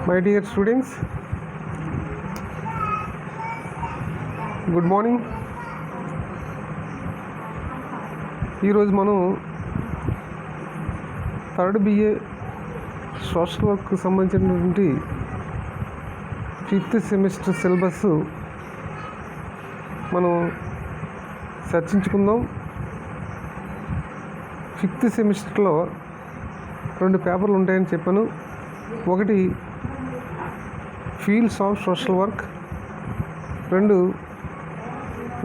My dear students, good morning. ఈరోజు మనం third BA social వర్క్కి సంబంధించినటువంటి 5th సెమిస్టర్ సిలబస్ మనం చర్చించుకుందాం. 5th సెమిస్టర్లో 2 పేపర్లు ఉంటాయని చెప్పాను. ఒకటి fields of social work, 2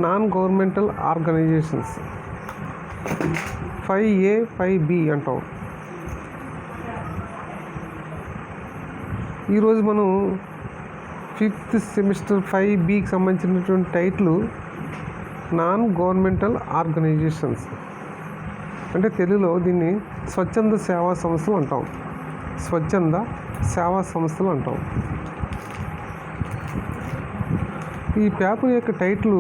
non governmental organisations. 5A 5B అంటాం. ఈరోజు మనం 5th సెమిస్టర్ 5Bకి సంబంధించినటువంటి టైటిల్ నాన్ గవర్నమెంటల్ ఆర్గనైజేషన్స్, అంటే తెలుగులో దీన్ని స్వచ్ఛంద సేవా సంస్థలు అంటాం. స్వచ్ఛంద సేవా సంస్థలు అంటాం. ఈ పేపర్ యొక్క టైటిల్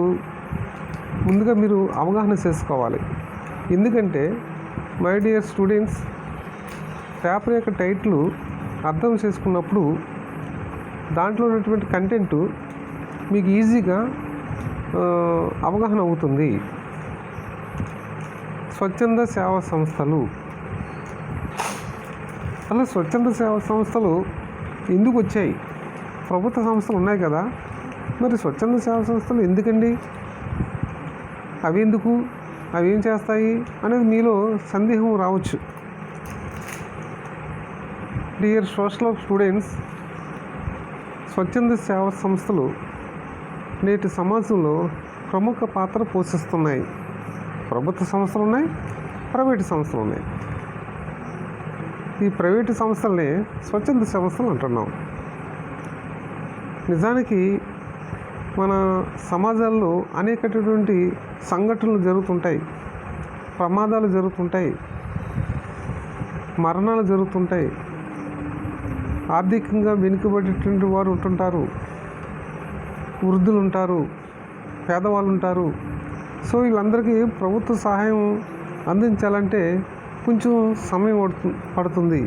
ముందుగా మీరు అవగాహన చేసుకోవాలి. ఎందుకంటే మై డియర్ స్టూడెంట్స్, పేపర్ యొక్క టైటిల్ అర్థం చేసుకున్నప్పుడు దాంట్లో ఉన్నటువంటి కంటెంట్ మీకు ఈజీగా అవగాహన అవుతుంది. స్వచ్ఛంద సేవా సంస్థలు, అలా స్వచ్ఛంద సేవా సంస్థలు ఎందుకు వచ్చాయి? ప్రభుత్వ సంస్థలు ఉన్నాయి కదా, మరి స్వచ్ఛంద సేవా సంస్థలు ఎందుకండి? అవి ఎందుకు, అవి ఏం చేస్తాయి అనేది మీలో సందేహం రావచ్చు. డియర్ సోషల్ వర్క్ స్టూడెంట్స్, స్వచ్ఛంద సేవా సంస్థలు నేటి సమాజంలో ప్రముఖ పాత్ర పోషిస్తున్నాయి. ప్రభుత్వ సంస్థలు ఉన్నాయి, ప్రైవేటు సంస్థలు ఉన్నాయి. ఈ ప్రైవేటు సంస్థలనే స్వచ్ఛంద సంస్థలు అంటున్నాం. నిజానికి మన సమాజాల్లో అనేకటువంటి సంఘటనలు జరుగుతుంటాయి, ప్రమాదాలు జరుగుతుంటాయి, మరణాలు జరుగుతుంటాయి, ఆర్థికంగా వెనుకబడేటువంటి వారు ఉంటుంటారు, వృద్ధులు ఉంటారు, పేదవాళ్ళు ఉంటారు. సో వీళ్ళందరికీ ప్రభుత్వ సహాయం అందించాలంటే కొంచెం సమయం పడుతుంది.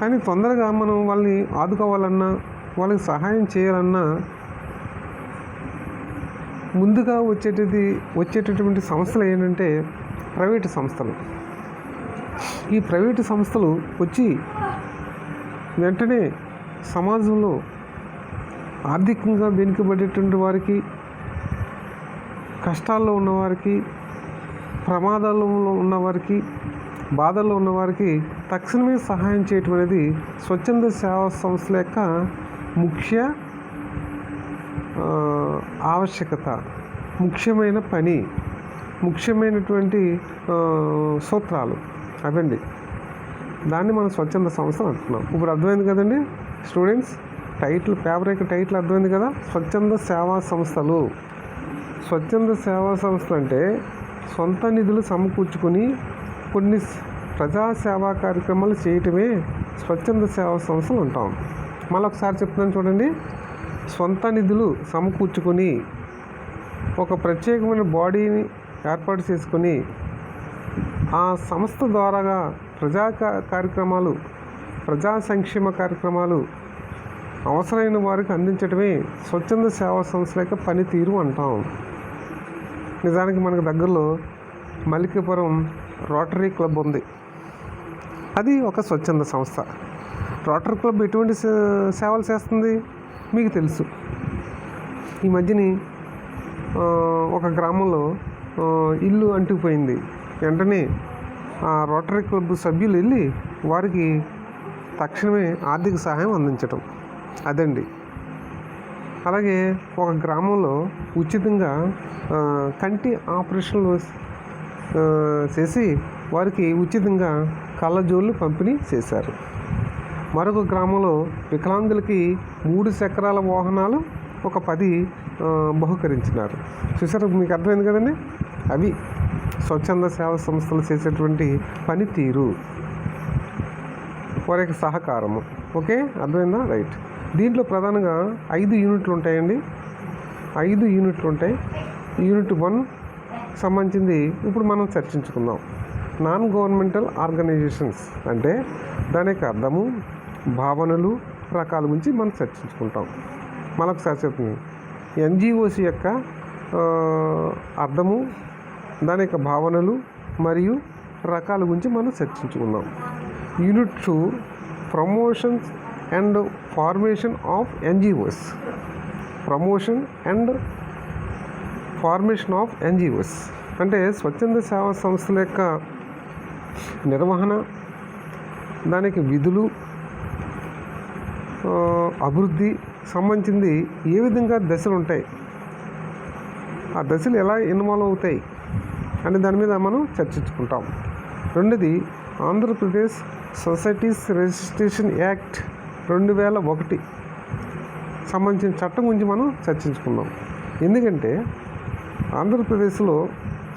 కానీ తొందరగా మనం వాళ్ళని ఆదుకోవాలన్నా, వాళ్ళకి సహాయం చేయాలన్నా ముందుగా వచ్చేటటువంటి సంస్థలు ఏంటంటే ప్రైవేటు సంస్థలు. ఈ ప్రైవేటు సంస్థలు వచ్చి వెంటనే సమాజంలో ఆర్థికంగా వెనుకబడేటువంటి వారికి, కష్టాల్లో ఉన్నవారికి, ప్రమాదాల్లో ఉన్నవారికి, బాధల్లో ఉన్నవారికి తక్షణమే సహాయం చేయటం అనేది స్వచ్ఛంద సేవా సంస్థల యొక్క ముఖ్య ఆవశ్యకత, ముఖ్యమైన పని, ముఖ్యమైనటువంటి సూత్రాలు అవండి. దాన్ని మనం స్వచ్ఛంద సంస్థలు అంటున్నాం. ఇప్పుడు అర్థమైంది కదండి స్టూడెంట్స్, పేపర్ యొక్క టైటిల్ అర్థమైంది కదా, స్వచ్ఛంద సేవా సంస్థలు. స్వచ్ఛంద సేవా సంస్థలు అంటే సొంత నిధులు సమకూర్చుకొని కొన్ని ప్రజా సేవా కార్యక్రమాలు చేయటమే స్వచ్ఛంద సేవా సంస్థలు అంటాం. మళ్ళీ ఒకసారి చెప్తున్నాను చూడండి. సొంత నిధులు సమకూర్చుకొని ఒక ప్రత్యేకమైన బాడీని ఏర్పాటు చేసుకొని ఆ సంస్థ ద్వారాగా ప్రజా కార్యక్రమాలు, ప్రజా సంక్షేమ కార్యక్రమాలు అవసరమైన వారికి అందించడమే స్వచ్ఛంద సేవా సంస్థల యొక్క పనితీరు అంటాం. నిజానికి మనకు దగ్గరలో మల్లికాపురం రోటరీ క్లబ్ ఉంది. అది ఒక స్వచ్ఛంద సంస్థ. రోటరీ క్లబ్ ఎటువంటి సేవలు చేస్తుంది మీకు తెలుసు. ఈ మధ్యని ఒక గ్రామంలో ఇల్లు అంటుకుపోయింది. వెంటనే ఆ రోటరీ క్లబ్ సభ్యులు వెళ్ళి వారికి తక్షణమే ఆర్థిక సహాయం అందించటం అదండి. అలాగే ఒక గ్రామంలో ఉచితంగా కంటి ఆపరేషన్లు చేసి వారికి ఉచితంగా కళ్ళజోళ్ళు పంపిణీ చేశారు. మరొక గ్రామంలో వికలాంగులకి 3 చక్రాల వాహనాలు ఒక 10 బహుకరించినారు. చూసారు, మీకు అర్థమైంది కదండి. అవి స్వచ్ఛంద సేవా సంస్థలు చేసేటువంటి పనితీరు, వారి యొక్క సహకారము. ఓకే, అర్థమైందా? రైట్. దీంట్లో ప్రధానంగా 5 యూనిట్లు ఉంటాయండి. 5 యూనిట్లు ఉంటాయి. యూనిట్ 1 సంబంధించింది ఇప్పుడు మనం చర్చించుకుందాం. నాన్ గవర్నమెంటల్ ఆర్గనైజేషన్స్ అంటే దాని యొక్క అర్థము, భావనలు, రకాల గురించి మనం చర్చించుకుంటాం. మరొకసారి చెప్తుంది, ఎన్జిఓస్ యొక్క అర్థము, దాని యొక్క భావనలు మరియు రకాల గురించి మనం చర్చించుకుందాం. Unit 2 promotions and formation of NGOs. Promotion and formation of NGOs అంటే స్వచ్ఛంద సేవా సంస్థల యొక్క నిర్వహణ, దానికి విధులు, అభివృద్ధి సంబంధించింది ఏ విధంగా దశలు ఉంటాయి, ఆ దశలు ఎలా ఇన్వాల్వ్ అవుతాయి అనే దాని మీద మనం చర్చించుకుంటాం. రెండోది ఆంధ్రప్రదేశ్ సొసైటీస్ రిజిస్ట్రేషన్ యాక్ట్ 2001 సంబంధించిన చట్టం గురించి మనం చర్చించుకుందాం. ఎందుకంటే ఆంధ్రప్రదేశ్లో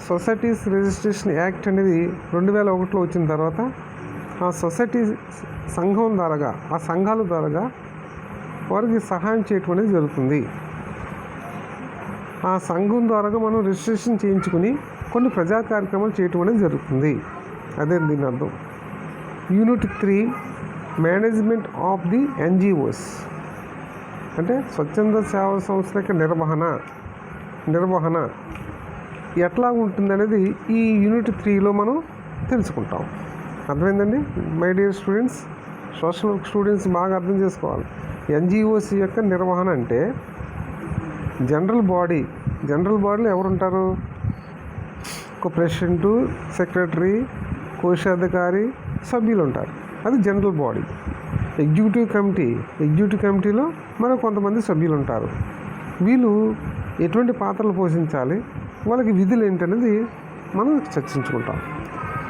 సొసైటీస్ రిజిస్ట్రేషన్ యాక్ట్ అనేది 2001లో వచ్చిన తర్వాత ఆ సొసైటీ సంఘం ద్వారాగా, ఆ సంఘాల ద్వారాగా వారికి సహాయం చేయటం అనేది జరుగుతుంది. ఆ సంఘం ద్వారాగా మనం రిజిస్ట్రేషన్ చేయించుకుని కొన్ని ప్రజా కార్యక్రమాలు చేయటం అనేది జరుగుతుంది. అదే దీని అర్థం. Unit 3 management of the NGOs అంటే స్వచ్ఛంద సేవా సంస్థల యొక్క నిర్వహణ ఎట్లా ఉంటుంది అనేది ఈ యూనిట్ 3లో మనం తెలుసుకుంటాం. అర్థమైందండి my dear students? Social work students బాగా అర్థం చేసుకోవాలి. ఎన్జిఓస్ యొక్క నిర్వహణ అంటే జనరల్ బాడీలో ఎవరు ఉంటారు? ఒక ప్రెసిడెంటు, సెక్రటరీ, కోశాధికారి, సభ్యులు ఉంటారు. అది జనరల్ బాడీ. ఎగ్జిక్యూటివ్ కమిటీలో మనం కొంతమంది సభ్యులు ఉంటారు. వీళ్ళు ఎటువంటి పాత్రలు పోషించాలి, వాళ్ళకి విధులు ఏంటనేది మనం చర్చించుకుంటాం.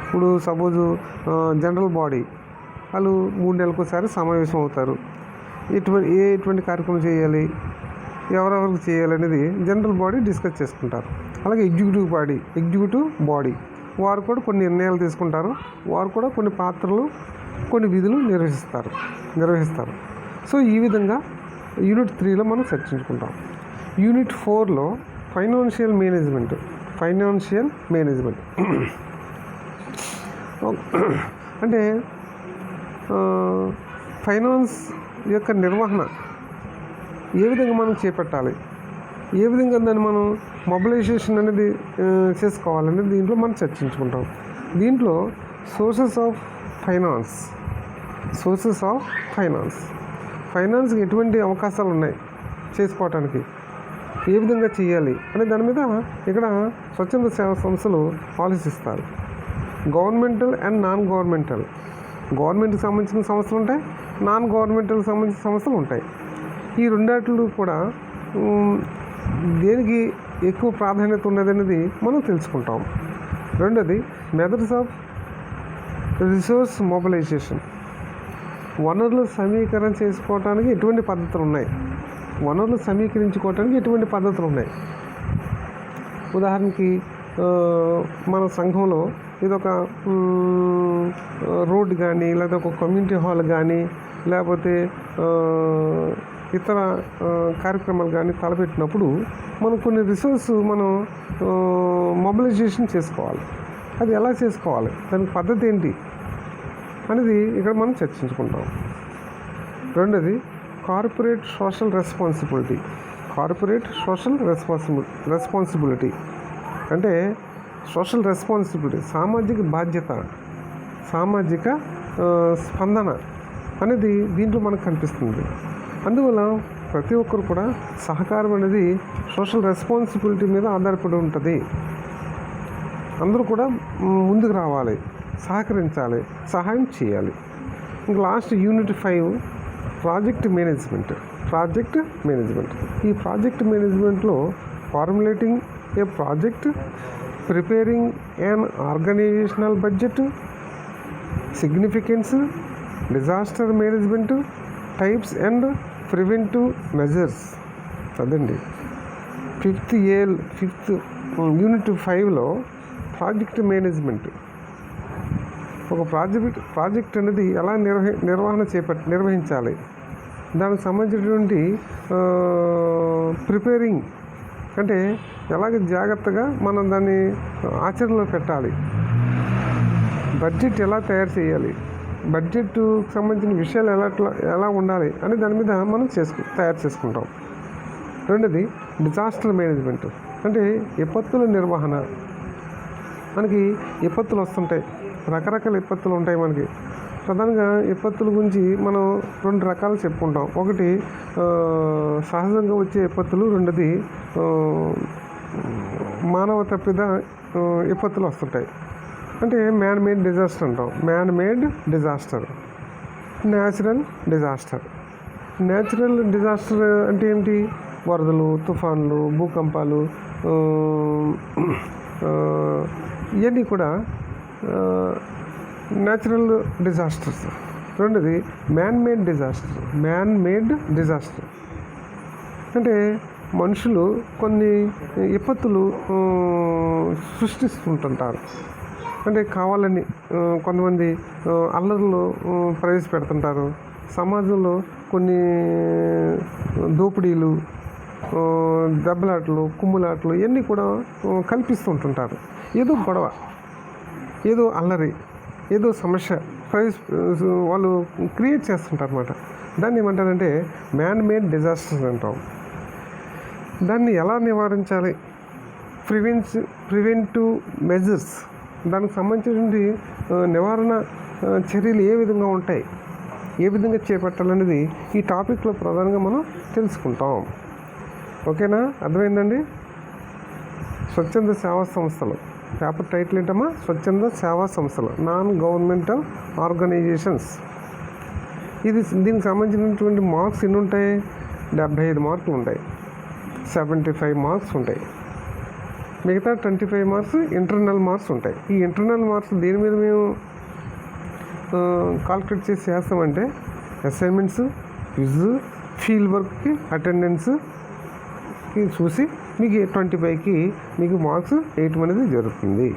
ఇప్పుడు సపోజు జనరల్ బాడీ వాళ్ళు 3 నెలలకోసారి సమావేశం అవుతారు. ఎటువంటి కార్యక్రమం చేయాలి, ఎవరెవరికి చేయాలి అనేది జనరల్ బాడీ డిస్కస్ చేసుకుంటారు. అలాగే ఎగ్జిక్యూటివ్ బాడీ వారు కూడా కొన్ని నిర్ణయాలు తీసుకుంటారు. వారు కూడా కొన్ని పాత్రలు, కొన్ని విధులు నిర్వహిస్తారు. సో ఈ విధంగా యూనిట్ 3లో మనం చర్చించుకుంటాం. యూనిట్ 4లో ఫైనాన్షియల్ మేనేజ్మెంట్ అంటే ఫైనాన్స్ యొక్క నిర్వహణ ఏ విధంగా మనం చేపట్టాలి, ఏ విధంగా దాన్ని మనం మొబిలైజేషన్ అనేది చేసుకోవాలనేది దీంట్లో మనం చర్చించుకుంటాం. దీంట్లో సోర్సెస్ ఆఫ్ ఫైనాన్స్కి ఎటువంటి అవకాశాలు ఉన్నాయి చేసుకోవటానికి, ఏ విధంగా చేయాలి అనే దాని మీద ఇక్కడ స్వచ్ఛంద సేవా సంస్థలు ఆలోచిస్తారు. గవర్నమెంటల్ అండ్ నాన్ గవర్నమెంట్కి సంబంధించిన సంస్థలు ఉంటాయి, నాన్ గవర్నమెంటల్కి సంబంధించిన సంస్థలు ఉంటాయి. ఈ రెండాట్లు కూడా దేనికి ఎక్కువ ప్రాధాన్యత ఉన్నదనేది మనం తెలుసుకుంటాం. రెండోది మెథడ్స్ ఆఫ్ రిసోర్స్ మొబిలైజేషన్. వనరులు సమీకరణ చేసుకోవటానికి ఎటువంటి పద్ధతులు ఉన్నాయి, వనరులు సమీకరించుకోవటానికి ఎటువంటి పద్ధతులు ఉన్నాయి. ఉదాహరణకి మన సంఘంలో ఇదొక రోడ్ కానీ, లేదా ఒక కమ్యూనిటీ హాల్ కానీ, లేకపోతే ఇతర కార్యక్రమాలు కానీ తలపెట్టినప్పుడు మనం కొన్ని రిసోర్స్ మనం మొబిలైజేషన్ చేసుకోవాలి. అది ఎలా చేసుకోవాలి, దానికి పద్ధతి ఏంటి అనేది ఇక్కడ మనం చర్చించుకుంటాం. రెండోది కార్పొరేట్ సోషల్ రెస్పాన్సిబిలిటీ అంటే సోషల్ రెస్పాన్సిబిలిటీ, సామాజిక బాధ్యత, సామాజిక స్పందన అనేది దీంట్లో మనకు కనిపిస్తుంది. అందువల్ల ప్రతి ఒక్కరు కూడా సహకారం అనేది సోషల్ రెస్పాన్సిబిలిటీ మీద ఆధారపడి ఉంటుంది. అందరూ కూడా ముందుకు రావాలి, సహకరించాలి, సహాయం చేయాలి. ఇంకా లాస్ట్ యూనిట్ 5 ప్రాజెక్ట్ మేనేజ్మెంట్. ఈ ప్రాజెక్ట్ మేనేజ్మెంట్లో formulating a project, preparing an organisational budget, significance, disaster management, types and preventive measures. అదండి ఫిఫ్త్ యూనిట్ 5లో ప్రాజెక్ట్ మేనేజ్మెంట్. ఒక ప్రాజెక్ట్ అనేది ఎలా నిర్వహించాలి, దానికి సంబంధించినటువంటి ప్రిపేరింగ్ అంటే ఎలాగ జాగ్రత్తగా మనం దాన్ని ఆచరణలో పెట్టాలి, బడ్జెట్ ఎలా తయారు చేయాలి, బడ్జెట్కు సంబంధించిన విషయాలు ఎలా ఉండాలి అని దాని మీద మనం తయారు చేసుకుంటాం. రెండోది డిజాస్టర్ మేనేజ్మెంట్, అంటే విపత్తుల నిర్వహణ. మనకి విపత్తులు వస్తుంటాయి, రకరకాల విపత్తులు ఉంటాయి మనకి. ప్రధానంగా విపత్తుల గురించి మనం 2 రకాలు చెప్పుకుంటాం. ఒకటి సహజంగా వచ్చే విపత్తులు, రెండోది మానవ తప్పిద విపత్తులు వస్తుంటాయి. అంటే మ్యాన్ మేడ్ డిజాస్టర్ అంటాం. Man made disaster, natural disaster. Natural disaster అంటే ఏంటి? వరదలు, తుఫాన్లు, భూకంపాలు, ఇవన్నీ కూడా న్యాచురల్ డిజాస్టర్స్. రెండోది man made disaster. Man made disaster అంటే మనుషులు కొన్ని విపత్తులు సృష్టిస్తుంటుంటారు. అంటే కావాలని కొంతమంది అల్లర్లు ప్రవేశపెడుతుంటారు. సమాజంలో కొన్ని దోపిడీలు, దెబ్బలాటలు, కుమ్ములాటలు ఇవన్నీ కూడా కల్పిస్తుంటుంటారు. ఏదో గొడవ, ఏదో అల్లరి, ఏదో సమస్య వాళ్ళు క్రియేట్ చేస్తుంటారు అన్నమాట. దాన్ని ఏమంటారంటే మ్యాన్ మేడ్ డిజాస్టర్స్ అంటాం. దాన్ని ఎలా నివారించాలి, ప్రివెంటివ్ మెజర్స్, దానికి సంబంధించినటువంటి నివారణ చర్యలు ఏ విధంగా ఉంటాయి, ఏ విధంగా చేపట్టాలనేది ఈ టాపిక్లో ప్రధానంగా మనం తెలుసుకుంటాం. ఓకేనా? అర్థమైందండి? స్వచ్ఛంద సేవా సంస్థలు పేపర్ టైటిల్ ఏంటమ్మా? స్వచ్ఛంద సేవా సంస్థలు, నాన్ గవర్నమెంటల్ ఆర్గనైజేషన్స్. దీనికి సంబంధించినటువంటి మార్క్స్ ఎన్ని ఉంటాయి? 75 మార్కులు ఉంటాయి, 75 మార్క్స్ ఉంటాయి. మిగతా 25 మార్క్స్ ఇంటర్నల్ మార్క్స్ ఉంటాయి. ఈ ఇంటర్నల్ మార్క్స్ దేని మీద మేము కాల్కులేట్ చేసి చేస్తామంటే అసైన్మెంట్స్, క్విజ్, ఫీల్డ్ వర్క్కి అటెండెన్స్కి చూసి మీకు 25కి మీకు మార్క్స్ వేయటం అనేది జరుగుతుంది.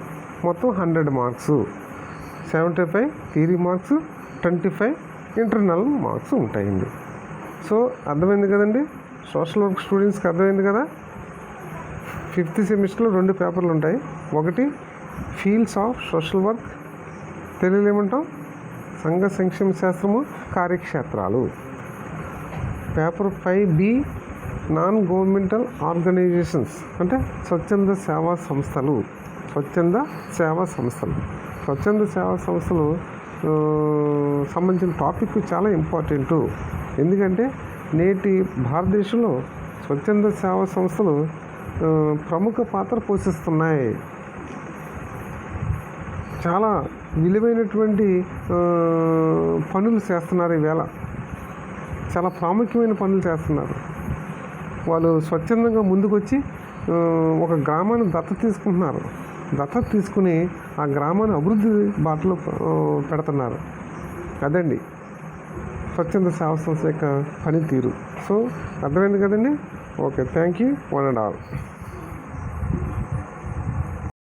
మొత్తం 100 marks, 75 theory marks, 25 internal marks ఉంటాయండి. సో అర్థమైంది కదండి? సోషల్ వర్క్ స్టూడెంట్స్కి అర్థమైంది కదా? 5th సెమిస్టర్లో 2 పేపర్లు ఉంటాయి. ఒకటి ఫీల్డ్స్ ఆఫ్ సోషల్ వర్క్, తెలుగులో ఏమంటాం? సంఘ సంక్షేమ శాస్త్రము, కార్యక్షేత్రాలు. Paper 5B non governmental organisations, అంటే స్వచ్ఛంద సేవా సంస్థలు. స్వచ్ఛంద సేవా సంస్థలు సంబంధించిన టాపిక్ చాలా ఇంపార్టెంటు. ఎందుకంటే నేటి భారతదేశంలో స్వచ్ఛంద సేవా సంస్థలు ప్రముఖ పాత్ర పోషిస్తున్నాయి. చాలా విలువైనటువంటి పనులు చేస్తున్నారు ఈవేళ. చాలా ప్రాముఖ్యమైన పనులు చేస్తున్నారు. వాళ్ళు స్వచ్ఛందంగా ముందుకొచ్చి ఒక గ్రామాన్ని దత్తత తీసుకుని ఆ గ్రామాన్ని అభివృద్ధి బాటలో పెడుతున్నారు. అదండి స్వచ్ఛంద సేవా సంస్థ యొక్క పనితీరు. సో అర్థమైంది కదండి? Okay, thank you, one and all.